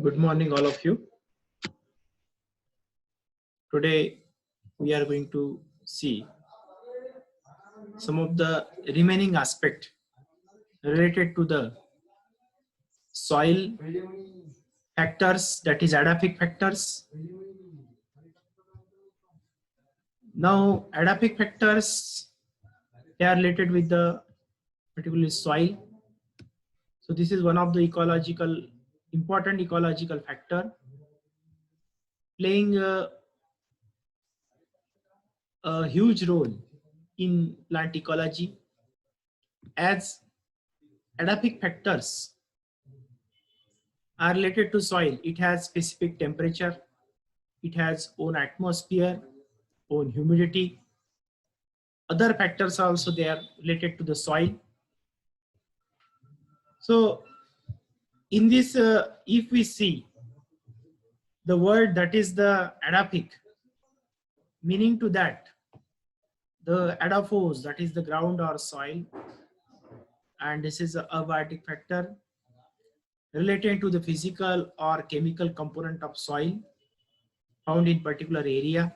Good morning, all of you. Today, we are going to see some of the remaining aspect related to the soil factors, that is adaptive factors. Now, adaptive factors, they are related with the particularly soil. So this is one of the important ecological factor playing a huge role in plant ecology, as adaptive factors are related to soil. It has specific temperature, it has own atmosphere, own humidity. Other factors are also they are related to the soil. So in this, if we see the word that is the adaphic, meaning to that the adaphos, that is the ground or soil, and this is a abiotic factor related to the physical or chemical component of soil found in particular area.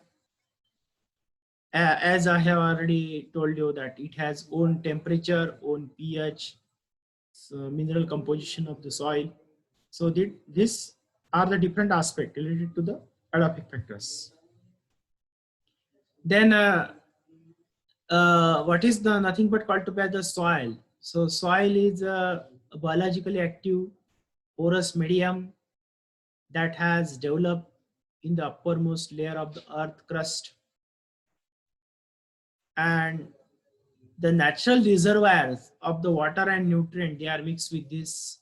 As I have already told you that it has own temperature, own pH, so mineral composition of the soil. So these are the different aspects related to the adaptive factors. Then what is the nothing but called to be the soil? So soil is a biologically active porous medium that has developed in the uppermost layer of the earth crust, and the natural reservoirs of the water and nutrient, they are mixed with this,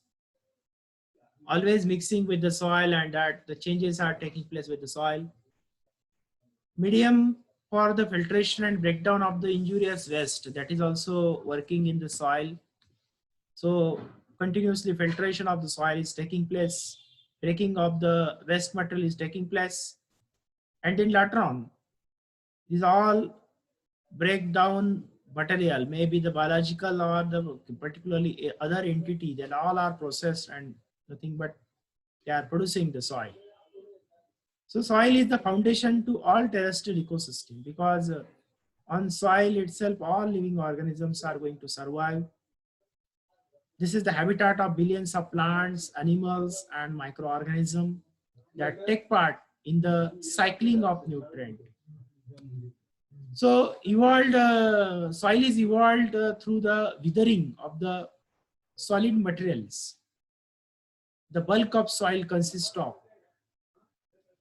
always mixing with the soil, and that the changes are taking place with the soil. Medium for the filtration and breakdown of the injurious waste, that is also working in the soil. So continuously filtration of the soil is taking place, breaking of the waste material is taking place, and then later on these all breakdown material, maybe the biological or the particularly other entity, that all are processed and nothing but they are producing the soil. So soil is the foundation to all terrestrial ecosystem, because on soil itself all living organisms are going to survive. This is the habitat of billions of plants, animals, and microorganisms that take part in the cycling of nutrient. So evolved soil is evolved through the withering of the solid materials. The bulk of soil consists of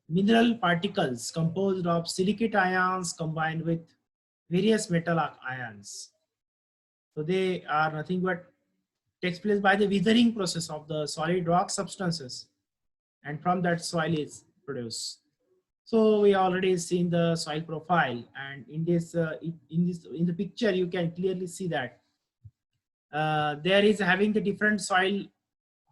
mineral particles composed of silicate ions combined with various metal ions. So they are nothing but takes place by the withering process of the solid rock substances, and from that soil is produced. So we already seen the soil profile, and in the picture you can clearly see that there is having the different soil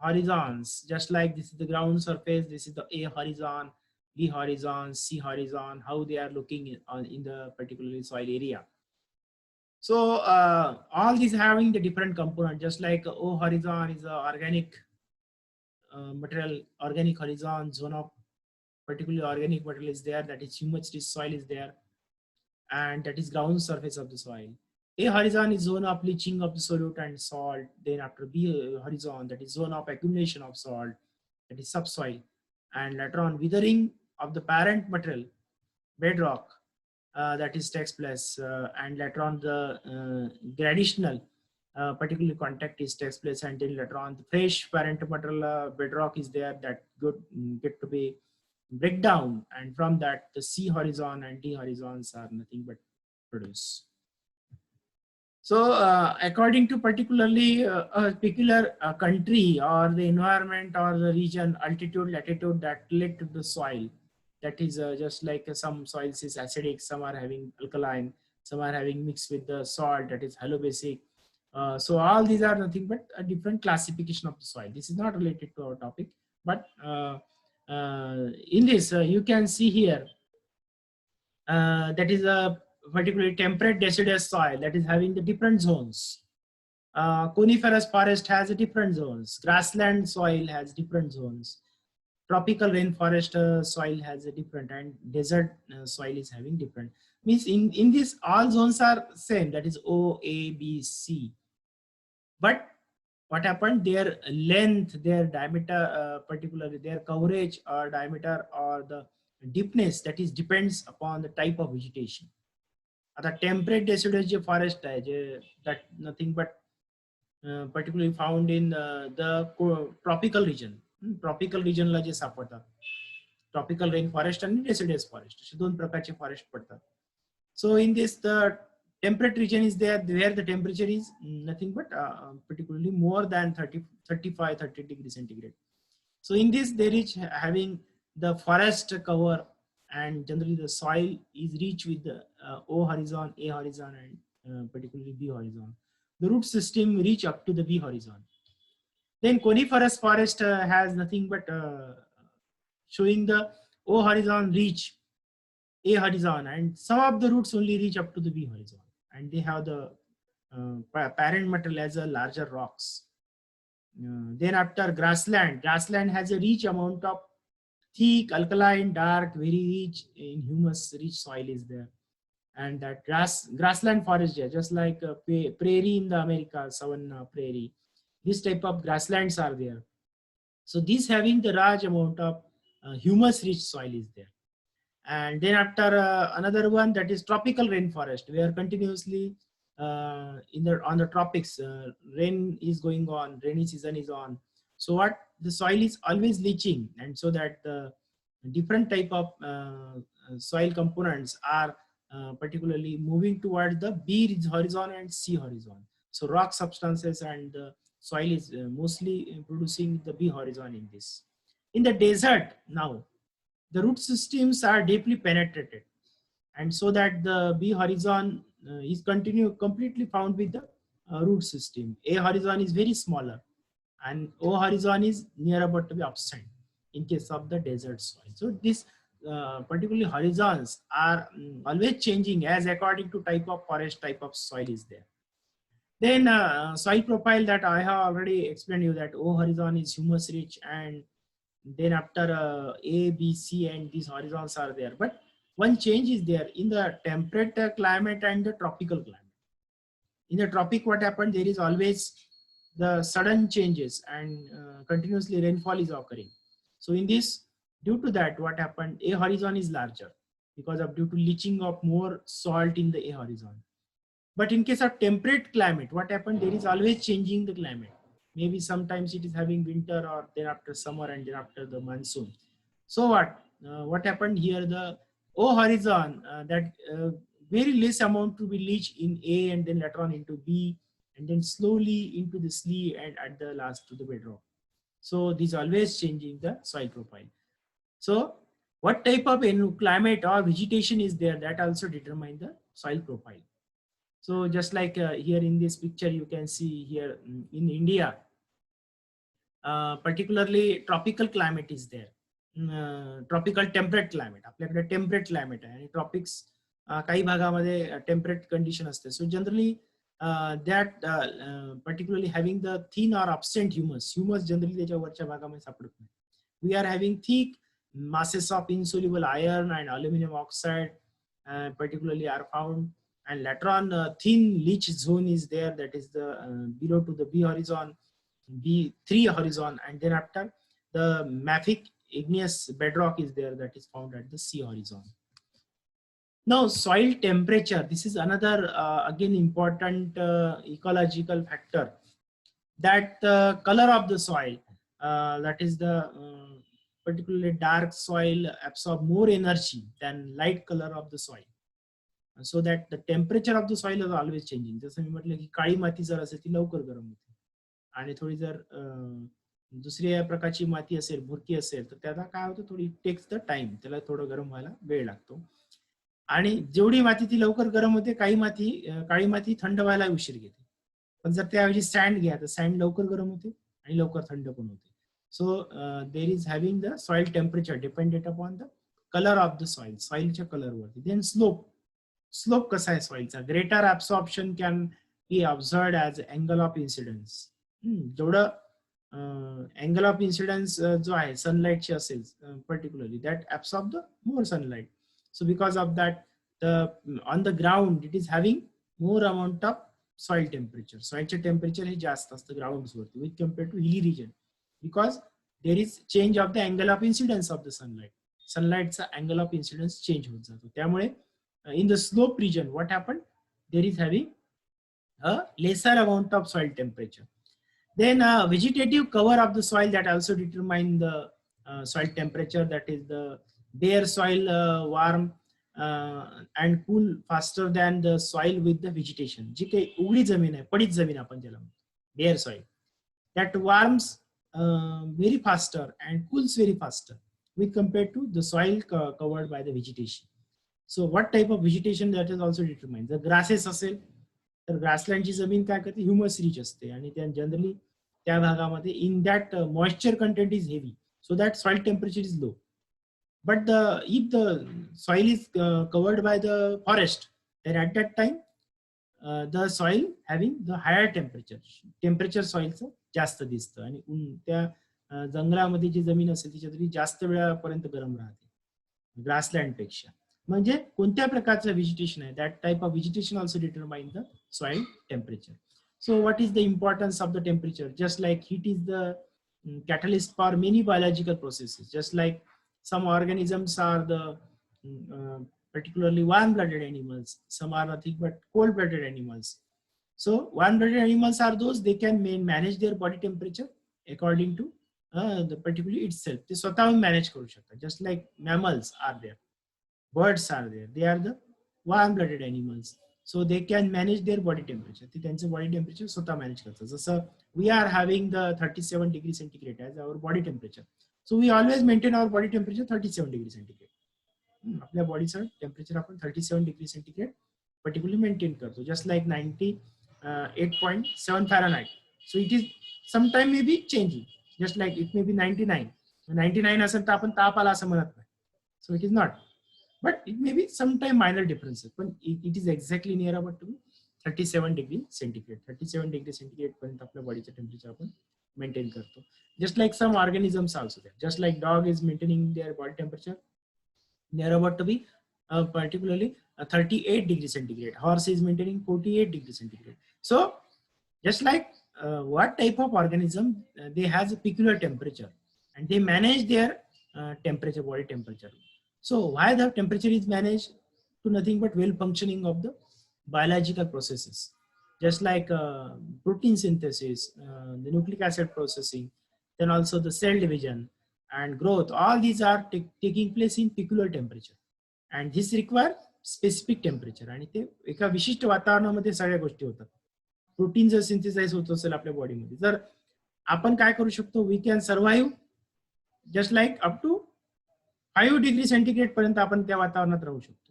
horizons, just like this is the ground surface, this is the A horizon, B horizon, C horizon, how they are looking in the particular soil area. So all these having the different component, just like O horizon is a organic material, organic horizon, zone of particularly organic material is there, that is humus rich soil is there, and that is ground surface of the soil. A horizon is zone of leaching of the solute and salt. Then after B horizon, that is zone of accumulation of salt, that is subsoil, and later on withering of the parent material, bedrock, that is takes place, and later on the gradational particularly contact is takes place, and then later on the fresh parent material bedrock is there that get to be breakdown, and from that the C horizon and D horizons are nothing but produce. So according to particularly a particular country or the environment or the region, altitude, latitude that relate to the soil, that is just like some soils is acidic, some are having alkaline, some are having mixed with the salt, that is halobasic. So all these are nothing but a different classification of the soil. This is not related to our topic, but in this you can see here that is a particularly temperate deciduous soil that is having the different zones. Coniferous forest has a different zones. Grassland soil has different zones. tropical rainforest soil has a different, and desert soil is having different. Means in this all zones are same, that is O, A, B, C. But what happened, their length, their diameter, particularly their coverage or diameter or the deepness, that is depends upon the type of vegetation. आता temperate deciduous जे forest आहे जे that nothing but particularly found in the tropical region. Tropical रिजनला जे सापडतात, tropical rain forest आणि deciduous forest असे दोन प्रकारचे फॉरेस्ट पडतात. So in this, the temperate region is there where the temperature is nothing but particularly more than 30 degrees centigrade. So in this, there is having the forest cover, and generally the soil is rich with the O horizon, A horizon, and particularly B horizon. The root system reach up to the B horizon. Then coniferous forest has nothing but showing the O horizon reach A horizon, and some of the roots only reach up to the B horizon, and they have the parent material as a larger rocks. Then after grassland, grassland has a rich amount of thick, alkaline, dark, very rich in humus rich soil is there. And that grassland forest there, just like prairie in the America, savanna, prairie, this type of grasslands are there. So these having the large amount of humus rich soil is there. And then after another one, that is tropical rainforest, where continuously on the tropics, rain is going on, rainy season is on. So what, the soil is always leaching, and so that the different type of soil components are particularly moving towards the B horizon and C horizon. So rock substances and the soil is mostly producing the B horizon in this. In the desert now, the root systems are deeply penetrated, and so that the B horizon is completely found with the root system. A horizon is very smaller, and O horizon is near about to be absent in case of the desert soil. So these particularly horizons are always changing as according to type of forest, type of soil is there. Then soil profile, that I have already explained you, that O horizon is humus rich, and then after A, B, C, and these horizons are there. But one change is there in the temperate climate and the tropical climate. In the tropic, what happened, there is always the sudden changes, and continuously rainfall is occurring. So in this, due to that, what happened, A horizon is larger because of due to leaching of more salt in the A horizon. But in case of temperate climate, what happened, there is always changing the climate. Maybe sometimes it is having winter, or then after summer, and then after the monsoon. So what happened here, the O horizon, that very less amount to be leached in A, and then later on into B, and then slowly into the C, and at the last to the bedrock. So this always changing the soil profile. So what type of climate or vegetation is there, that also determine the soil profile. So just like here in this picture, you can see here in India, particularly tropical climate is there. Tropical temperate climate, आपल्याकडे temperate climate आहे, आणि tropics काही भागामध्ये temperate condition असते. So generally that particularly having the thin or absent humus generally त्याच्या वरच्या भागामध्ये सापडत नाही. We are having thick masses of insoluble iron and aluminum oxide particularly are found, and later on thin leach zone is there, that is the below to the B horizon, B3 horizon, and then after the mafic igneous bedrock is there, that is found at the C horizon. Now soil temperature, this is another again important ecological factor, that the color of the soil, that is the particularly dark soil absorb more energy than light color of the soil, so that the temperature of the soil is always changing. जसं मी म्हटलं की काळी माती जर असेल ती लवकर गरम होते, आणि थोडी जर दुसऱ्या प्रकारची माती असेल, भुरकी असेल, तर त्याला काय होतं, थोडी टेक्स द टाइम, त्याला थोडं गरम व्हायला वेळ लागतो. आणि जेवढी माती ती लवकर गरम होते, काही माती काळी माती थंड व्हायला उशीर घेते. पण जर त्याऐवजी सँड घ्या, तर सँड लवकर गरम होते आणि लवकर थंड पण होते. So there is having the soil temperature dependent upon the color of the soil, soilच्या color वरती. Then slope कसा आहे soilचा, greater absorption can be observed as angle of incidence. जेवढं अँगल ऑफ इन्सिडन्स जो आहे सनलाईटची असेल particularly that absorb the more sunlight. So because of that on the ground it is having more amount of soil temperature. सॉइलचे temperature हे जास्त असतं ग्राउंड्सवरती with compare to hilly region, because there is change of the angle of incidence of the sunlight. सनलाईटचा angle of incidence change होत जातो. त्यामुळे in the slope region what happened, there is having a lesser amount of soil temperature. Then vegetative cover of the soil that also determine the soil temperature, that is the bare soil warm and cool faster than the soil with the vegetation. जी काही उघडी जमीन आहे, पडीत जमीन आपण ज्याला म्हणतो bare soil, that warms very faster and cools very faster with compared to the soil covered by the vegetation. So what type of vegetation, that is also determined. जर grasses असेल तर ग्रासलँडची जमीन काय करते, ह्युमस रिच असते आणि त्या generally त्या भागामध्ये in that moisture content is heavy, so that soil temperature is low. But if the soil is covered by the forest, then at that time the soil having the higher temperature सॉइलचं जास्त दिसतं आणि त्या जंगलामध्ये जी जमीन असेल त्याच्या जास्त वेळापर्यंत गरम राहते ग्रासलँड पेक्षा. म्हणजे कोणत्या प्रकारचं व्हेजिटेशन आहे, that type of vegetation also determine the soil temperature. So what is the importance of the temperature? Just like heat is the catalyst for many biological processes. Just like some organisms are the particularly warm-blooded animals, some are nothing but cold-blooded animals. So warm-blooded animals are those they can manage their body temperature according to the particularly itself. ते स्वतःहून manage करू शकतात. Just like mammals are there. Birds are there. They are the warm-blooded animals. So they can manage their body temperature. ते त्यांचं body temperature स्वतः manage करतात. जसं we are having the 37 degree centigrade as our body temperature. So we always maintain our body temperature 37 degree centigrade. आपल्या बॉडीचं temperature आपण 37 degree centigrade particularly maintain करतो. Just like 98.7 Fahrenheit. So it is sometime may be changing. Just like it may be 99. 99 असेल तर आपण ताप आला असं म्हणत नाही. So it is not. But it may be sometime minor differences, but it is exactly near about to 37 degree centigrade. 37 degree centigrade पर्यंत आपल्या बॉडीचं टेम्परेचर आपण मेंटेन करतो. Just like some organisms also there. Just like dog is maintaining their body temperature near about to be particularly 38 degree centigrade. Horse is maintaining 48 degree centigrade. So just like what type of organism they has a peculiar temperature and they manage their temperature, body temperature. So why the temperature is managed? To nothing but well functioning of the biological processes, just like protein synthesis, the nucleic acid processing, then also the cell division and growth. All these are taking place in peculiar temperature, and this require specific temperature. आणि ते एका विशिष्ट वातावरणामध्ये सगळ्या गोष्टी होतात. Protein जर synthesise होत असेल आपल्या बॉडीमध्ये, तर आपण काय करू शकतो, we can survive just like up to 5 degree centigrade पर्यंत आपण त्या वातावरणात राहू शकतो.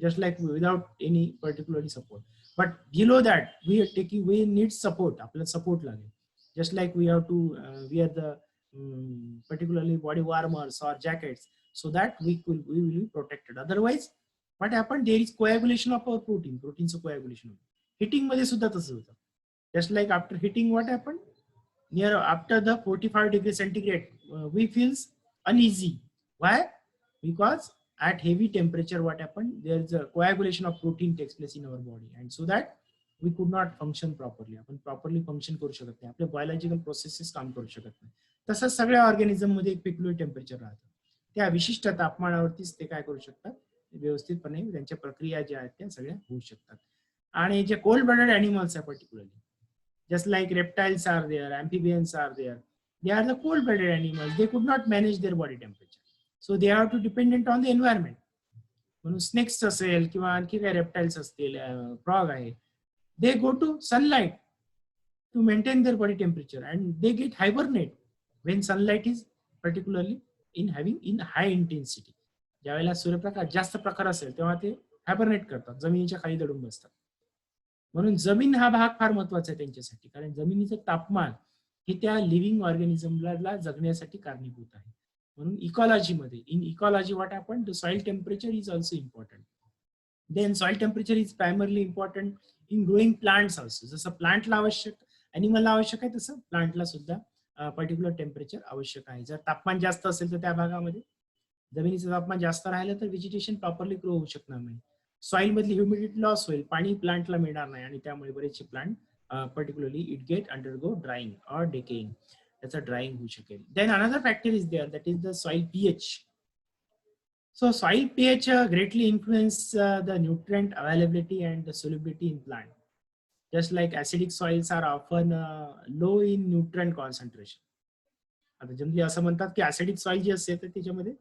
Just like without any particularly support. But below that we need support. आपल्याला सपोर्ट लागेल. Just like we have to wear the particularly body warmers or jackets so that we will be protected. Otherwise what happened, there is coagulation of our protein. Proteinचं coagulation. Heating मध्ये सुद्धा तसं होतं. Just like after heating what happened, after the 45 degree centigrade we feels uneasy. Why? Because at heavy temperature what happened, there is a coagulation of protein takes place in our body, and so that we could not function properly. आपण properly function करू शकत नाही, आपले biological processes काम करू शकत नाही. तसंच सगळ्या ऑर्गॅनिझम मध्ये एक पेक्युलर टेम्परेचर राहतं. त्या विशिष्ट तापमानावरतीच ते काय करू शकतात, व्यवस्थितपणे त्यांच्या प्रक्रिया ज्या आहेत त्या सगळ्या होऊ शकतात. आणि जे कोल्ड ब्लडेड ॲनिमल्स आहे particularly, just like reptiles are there, amphibians are there, they are the cold blooded animals. They could not manage their body temperature. So they are to dependent on the environment. म्हणून snakes असेल किंवा आणखी काही reptiles असतील, frog आहे, they go to sunlight to maintain their body temperature and they get hibernate when sunlight is particularly in high intensity. ज्यावेळेला सूर्यप्रकाश जास्त प्रखर असेल तेव्हा ते हायबरनेट करतात, जमिनीच्या खाली दडून बसतात. म्हणून जमीन हा भाग फार महत्वाचा आहे त्यांच्यासाठी, कारण जमिनीचं तापमान हे त्या लिव्हिंग ऑर्गॅनिझमला जगण्यासाठी कारणीभूत आहे. म्हणून इकॉलॉजीमध्ये, in ecology what happen, the soil temperature is also important. Then soil temperature is primarily important in growing plants also. जसं प्लांटला आवश्यक, ॲनिमलला आवश्यक आहे तसं प्लांटला सुद्धा पर्टिक्युलर टेम्परेचर आवश्यक आहे. जर तापमान जास्त असेल तर त्या भागामध्ये जमिनीचं तापमान जास्त राहिलं तर व्हेजिटेशन प्रॉपरली ग्रो होऊ शकणार नाही. सॉइल मधली ह्युमिडिटी लॉस होईल, पाणी प्लांटला मिळणार नाही आणि त्यामुळे बरेचसे plant particularly it get undergo drying or decaying, त्याचं ड्राईंग होऊ शकेल. Then another factor is there, that is the soil pH. So soil pH greatly influence the nutrient availability and the solubility in plant. Just like acidic soils are often low in nutrient concentration. आता generally असं म्हणतात की acidic soil जी असते तर त्याच्यामध्ये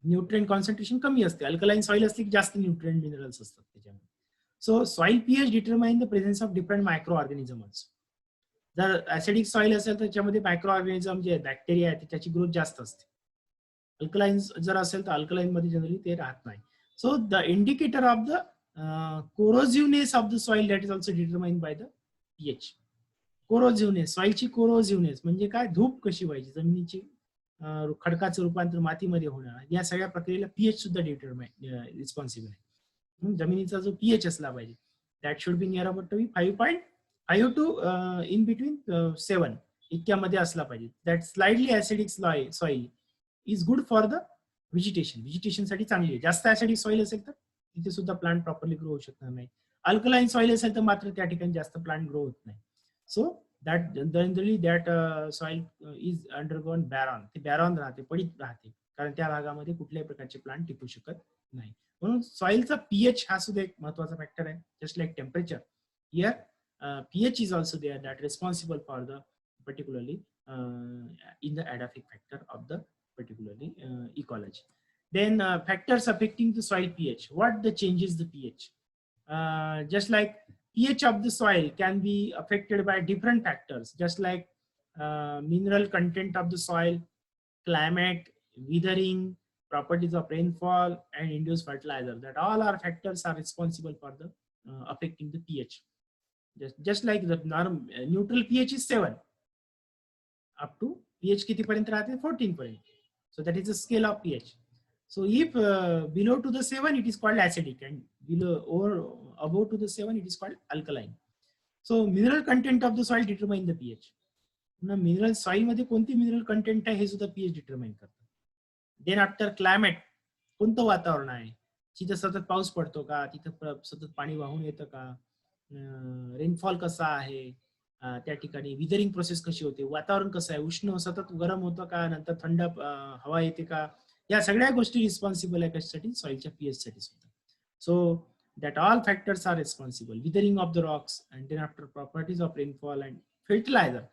nutrient concentration कमी असते. Alkaline soil असते की जास्त न्यूट्रिएंट मिनरल्स असतात त्याच्यामध्ये. सो soil pH determine the presence of different micro organisms. जर ऍसिडिक सॉइल असेल तर त्याच्यामध्ये मायक्रो ऑर्गॅनिझम जे बॅक्टेरिया आहे त्याची ग्रोथ जास्त असते. अल्कलाइन जर असेल तर अल्कलाइन मध्ये जनरली ते राहत नाही. So the indicator of the corrosiveness of the soil that is also determined by the pH. Corrosiveness, सॉइलची कोरोसिव्हनेस म्हणजे काय, धूप कशी व्हायची, जमिनीची खडकाचं रूपांतर मातीमध्ये होणार, या सगळ्या प्रक्रियेला पीएच सुद्धा रिस्पॉन्सिबल आहे. जमिनीचा जो पीएच असला पाहिजे that should be near about to be 5.5 to in between 7 इतक्यामध्ये असला पाहिजे. That slightly acidic soil is good for the vegetation. व्हेजिटेशनसाठी चांगली आहे. जास्त ऍसिडिक सॉइल असेल तर तिथे सुद्धा प्लांट प्रॉपरली ग्रो होऊ शकणार नाही. अल्कलाइन सॉइल असेल तर मात्र त्या ठिकाणी जास्त प्लांट ग्रो होत नाही. So that generally that soil is undergone barren. ते बॅरॉन राहते, पडीत राहते, कारण त्या भागामध्ये कुठल्याही प्रकारचे प्लांट टिकू शकत नाही. म्हणून सॉइलचा पीएच हा सुद्धा एक महत्वाचा फॅक्टर आहे. Just like temperature, here pH is also there that responsible for the particularly in the edaphic factor of the particularly ecology. Then factors affecting the soil pH. What the changes the pH? Just like pH of the soil can be affected by different factors, just like mineral content of the soil, climate, weathering, properties of rainfall, and induced fertilizer. That all are factors are responsible for the affecting the pH. Just like the neutral pH is 7 up to pH किती पर्यंत राहते, 14 पर्यंत. So that is the scale of pH. So if below to the 7 it is called acidic, and below or above to the 7 it is called alkaline. So mineral content of the soil determine the pH. Mineral soil मध्ये कोणती mineral content आहे हे सुद्धा pH determine करतात. Then after climate, कोणतं वातावरण आहे, तिथं सतत पाऊस पडतो का, तिथं सतत पाणी वाहून येतं का, रेनफॉल कसा आहे, त्या ठिकाणी विदरिंग प्रोसेस कशी होते, वातावरण कसं आहे, उष्ण सतत गरम होतं का, नंतर थंड हवा येते का, या सगळ्या गोष्टी रिस्पॉन्सिबल आहे कशासाठी, सॉइलच्या पीएच साठी सुद्धा. So that all factors are responsible. Weathering of the rocks and then after properties of rainfall and fertilizer.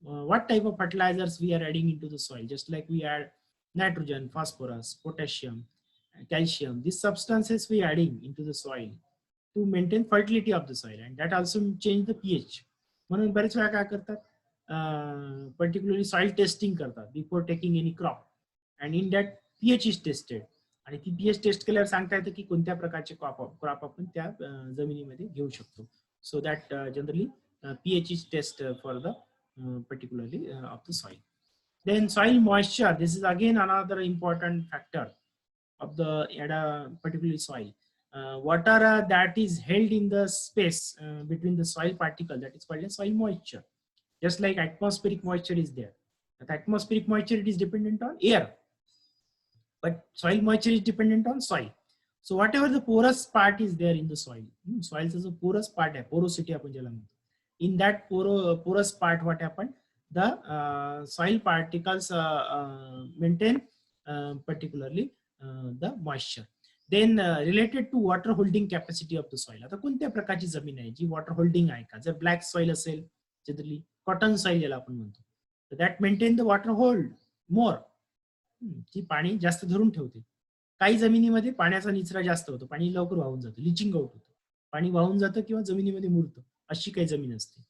What type of fertilizers we are adding into the soil? Just like we add nitrogen, phosphorus, potassium, calcium. These substances we are adding into the soil to maintain fertility of the soil, and that also change the pH. म्हणून बरेच वेळा काय करतात, particularly soil testing करतात before taking any crop, and in that pH is tested. आणि ती pH test केल्यावर सांगता येतं की कोणत्या प्रकारचे क्रॉप आपण त्या जमिनीमध्ये घेऊ शकतो. सो that generally pH is test for the particularly of the soil. Then soil moisture, this is again another important factor of the particularly soil. Water that is held in the space between the soil particle, that is called as soil moisture. Just like atmospheric moisture is there. That atmospheric moisture, it is dependent on air, but soil moisture is dependent on soil. So whatever the porous part is there in the soil, soil is a porous part, porosity आपण ज्याला म्हणतो. In that porous part, what happened? The soil particles maintain particularly the moisture. Then related to water holding capacity of the soil. आता कोणत्या प्रकारची जमीन आहे जी water holding आहे का? जर ब्लॅक सॉइल असेल, जनरली कॉटन सॉइल ज्याला आपण म्हणतो, तर that maintain the water hold मोर. ती पाणी जास्त धरून ठेवते. काही जमिनीमध्ये पाण्याचा निचरा जास्त होतो, पाणी लवकर वाहून जातं, लिचिंग आउट होतं, पाणी वाहून जातं किंवा जमिनीमध्ये मुरतं, अशी काही जमीन असते.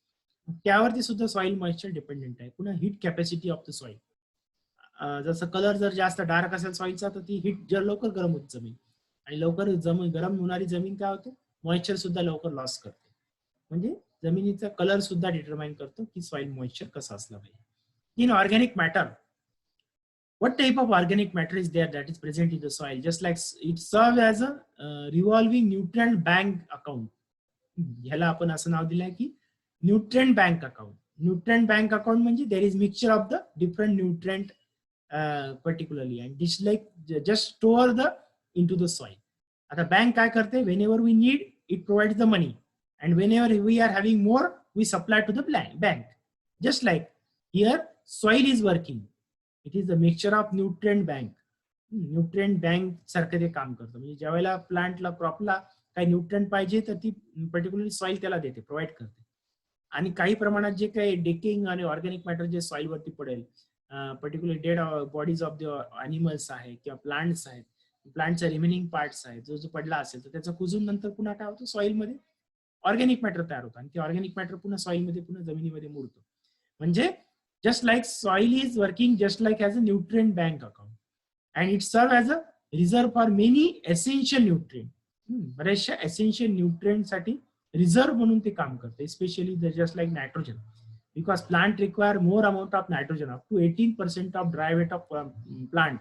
त्यावरती सुद्धा सॉइल मॉइश्चर डिपेंडेंट आहे. पुन्हा heat capacity of the soil. जसं कलर जर जास्त डार्क असेल सॉइलचा तर ती हीट जर लवकर गरम होते जमीन, आणि लवकर गरम होणारी जमीन काय होते, मॉइश्चर सुद्धा लवकर लॉस करते. म्हणजे जमिनीचा कलर सुद्धा डिटरमाइन करतो की सॉइल मॉइश्चर कसं असलं पाहिजे. In organic matter, what type of organic matter is there that is present in the soil? Just like it serves as a revolving nutrient bank account. ह्याला आपण असं नाव दिलंय की nutrient bank account. Nutrient bank account म्हणजे there is mixture of the different nutrient particularly and this like just store the into the soil. आता bank काय करते, whenever we need it provides the money and whenever we are having more we supply to the bank. Just like here soil is working, it is the mixture of nutrient bank. Nutrient bank सारखं ते काम करतं. म्हणजे ज्या वेळेला प्लांटला क्रॉपला काही nutrient पाहिजे तर ती पर्टिक्युलरली सॉइल त्याला देते, प्रोव्हाइड करते. आणि काही प्रमाणात जे काही डेकिंग आणि ऑर्गॅनिक मॅटर जे सॉइल वरती पडेल, particular dead bodies of the animals आहे किंवा प्लांट्स आहेत, प्लांटचा रिमेनिंग पार्ट्स आहेत, जो जो पडला असेल तर त्याचा कुजून नंतर पुन्हा काय होतं, सॉइलमध्ये ऑर्गॅनिक मॅटर तयार होतं आणि ते ऑर्गॅनिक मॅटर पुन्हा सॉइलमध्ये पुन्हा जमिनीमध्ये मुरतो. म्हणजे just like soil is working just like as a nutrient bank account and it serve as a reserve for many essential nutrient. बऱ्याचशा एसेन्शियल न्यूट्रिएंट साठी रिझर्व म्हणून ते काम करते, specially just like nitrogen, because plant require more amount of nitrogen, up to 18% of dry weight of plant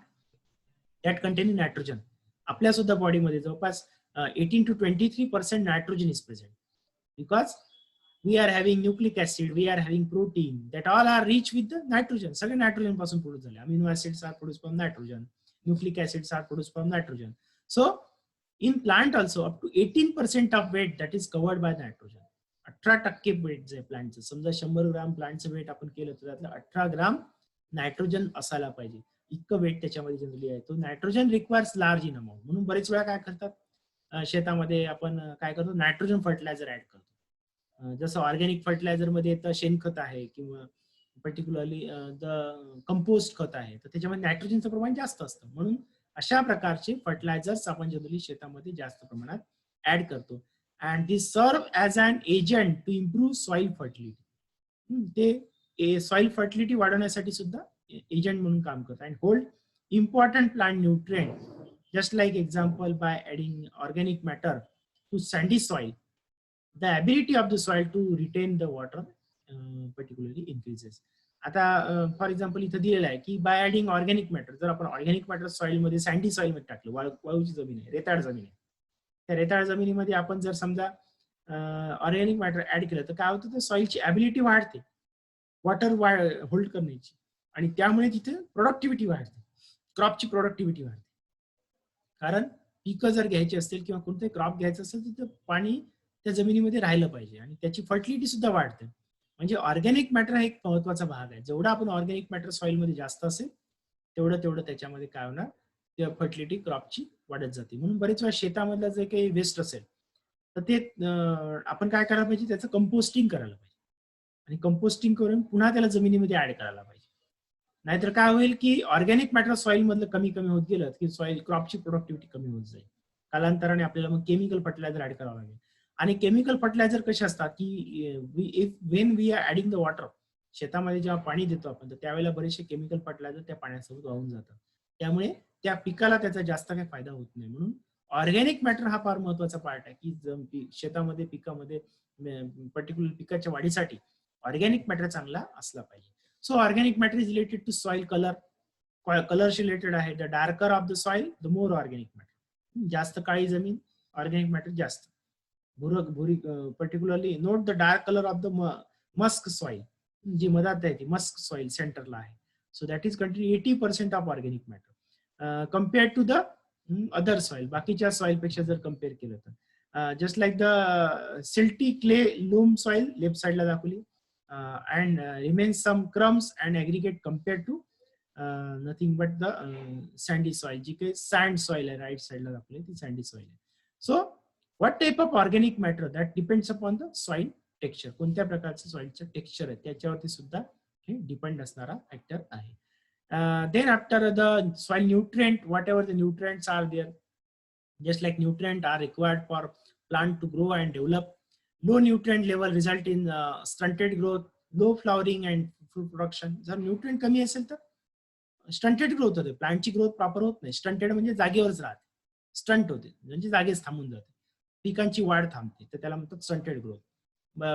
that containing nitrogen. आपल्या सुद्धा बॉडीमध्ये जवळपास 18 to 23% nitrogen is present, because we are having nucleic acid, we are having protein that all are rich with the nitrogen. सगळे nitrogen पासून produce झाले. Amino acids are produce from nitrogen, nucleic acids are produce from nitrogen. So in plant also up to 18% of weight that is covered by nitrogen. 18% wait जे प्लांटचं, समजा 100 ग्राम प्लांटचं wait आपण केलं तर त्यातलं 18 ग्राम nitrogen असायला पाहिजे, इतकं वेट त्याच्यामध्ये जनरली आहे. तो nitrogen requires large in amount. म्हणून बरेच वेळा काय करतात शेतामध्ये आपण काय करतो, नायट्रोजन फर्टिलायझर ऍड करतो. जसं ऑर्गॅनिक फर्टिलायझर मध्ये येतं शेणखत आहे किंवा पर्टिक्युलरली द कंपोस्ट खत आहे, तर त्याच्यामध्ये नायट्रोजनचं प्रमाण जास्त असतं. म्हणून अशा प्रकारचे फर्टिलायझर्स आपण जनरली शेतामध्ये जास्त प्रमाणात ऍड करतो. And this serve as an agent to improve soil fertility. ते सॉइल फर्टिलिटी वाढवण्यासाठी सुद्धा एजंट म्हणून काम करतात. And hold important plant nutrient just like example by adding organic matter to sandy soil, the ability of the soil to retain the water particularly increases. आता for example इथं दिलेलं आहे की बाय ऍडिंग ऑर्गॅनिक मॅटर, जर आपण organic matter सॉइलमध्ये sandy सॉइलमध्ये टाकलं, वाळूची जमीन आहे, रेताळ जमीन आहे, त्या रेताळ जमिनीमध्ये आपण जर समजा ऑर्गॅनिक मॅटर ऍड केलं तर काय होतं, तर सॉइलची ॲबिलिटी वाढते वॉटर होल्ड करण्याची आणि त्यामुळे तिथे प्रोडक्टिव्हिटी वाढते, क्रॉपची प्रोडक्टिव्हिटी वाढते. कारण पिकं जर घ्यायची असतील किंवा कोणतंही क्रॉप घ्यायचं असेल तर पाणी त्या जमिनीमध्ये राहिलं पाहिजे आणि त्याची फर्टिलिटी सुद्धा वाढते. म्हणजे ऑर्गॅनिक मॅटर हा एक महत्वाचा भाग आहे. जेवढा आपण ऑर्गॅनिक मॅटर सॉइलमध्ये जास्त असेल तेवढं त्याच्यामध्ये काय होणार, त्या फर्टिलिटी क्रॉपची वाढत जाते. म्हणून बरेच वेळा शेतामधलं जे काही वेस्ट असेल तर ते आपण काय करायला पाहिजे, त्याचं कंपोस्टिंग करायला पाहिजे आणि कंपोस्टिंग करून पुन्हा त्याला जमिनीमध्ये ऍड करायला पाहिजे. नाहीतर काय होईल की ऑर्गॅनिक मॅटर सॉइल मधलं कमी कमी होत गेलं की सॉइल क्रॉपची प्रोडक्टिव्हिटी कमी होत जाईल. कालांतराने आपल्याला मग केमिकल फर्टिलायझर ऍड करावं लागेल. आणि केमिकल फर्टिलायझर कसे असतात की when we are adding the water, शेतामध्ये जेव्हा पाणी देतो आपण तर त्यावेळेला बरेचसे केमिकल फर्टिलायझर त्या पाण्यासोबत वाहून जातात, त्यामुळे त्या पिकाला त्याचा जास्त काही फायदा होत नाही. म्हणून ऑर्गॅनिक मॅटर हा फार महत्वाचा पार्ट आहे की शेतामध्ये पिकामध्ये पर्टिक्युलर पिकाच्या वाढीसाठी ऑर्गॅनिक मॅटर चांगला असला पाहिजे. So organic matter is related to soil colour, कलरशी रिलेटेड आहे. The darker of the soil the more organic matter. जास्त काळी जमीन ऑर्गॅनिक मॅटर जास्त, भुरी particularly note the dark colour of the muck soil, जी मधात आहे ती मस्क सॉइल सेंटरला आहे. So that is continue 80% of organic matter compare to the other soil. बाकीच्या सॉइल पेक्षा जर कम्पेअर केलं तर just like the silty clay loam soil left साइडला दाखवली and remains some crumbs and aggregate compare to nothing but the sandy soil, जी काही sand soil आहे राईट साइडला दाखवली ती सँडी सॉइल आहे. सो what type of organic matter that depends upon the soil texture, कोणत्या प्रकारचं सॉइलचं टेक्स्चर आहे त्याच्यावरती सुद्धा हे डिपेंड असणारा फॅक्टर आहे. Then after the soil nutrient, whatever the nutrients are there, just like nutrient are required for plant to grow and develop. Low nutrient level result in stunted growth, low flowering and fruit production. जर nutrient कमी असेल तर stunted growth होते, प्लांटची growth proper होत नाही. Stunted म्हणजे जागेवरच राहते, स्टंट होते म्हणजे जागेच थांबून जाते, पिकांची वाढ थांबते, तर त्याला म्हणतात स्टंटेड ग्रोथ.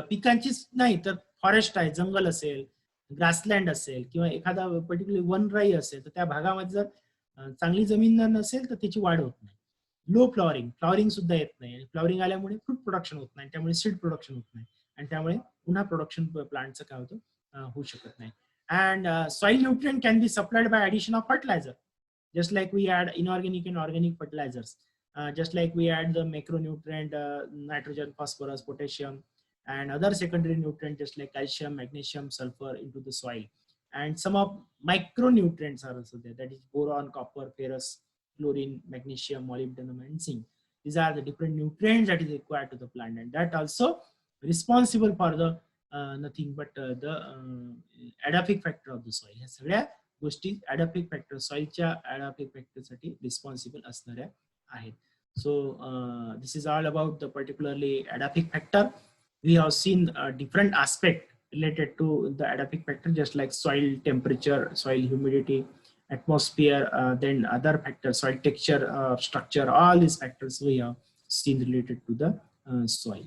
पिकांचीच नाही तर फॉरेस्ट आहे, जंगल असेल, ग्रासलँड असेल किंवा एखादा पर्टिक्युलर वनराई असेल तर त्या भागामध्ये जर चांगली जमीन नसेल तर त्याची वाढ होत नाही. लो फ्लॉवरिंग, फ्लॉवरिंग सुद्धा येत नाही, फ्लॉवरिंग आल्यामुळे फ्रूट प्रोडक्शन होत नाही, त्यामुळे सीड प्रोडक्शन होत नाही. आणि त्यामुळे पुन्हा प्रोडक्शन प्लांटचं काय होतं होऊ शकत नाही. And soil nutrient can be supplied by addition of fertilizer, just like we add inorganic and organic fertilizers, just like we add the macronutrient, nitrogen, phosphorus, potassium, and other secondary nutrients just like calcium, magnesium, sulfur into the soil. And some of micronutrients are also there, that is boron, copper, ferrous, chlorine, magnesium, molybdenum, and zinc. These are the different nutrients that is required to the plant, and that also responsible for the nothing but the adaptive factor of the soil. ह्या सगळ्या गोष्टी adaptive factor, सॉइलच्या adaptive factor साठी responsible असणाऱ्या आहेत. So this is all about the particularly adaptive factor. We have seen different aspect related to the adaptive factor, just like soil temperature, soil humidity, atmosphere, then other factors, soil texture, structure, all these factors we have seen related to the soil.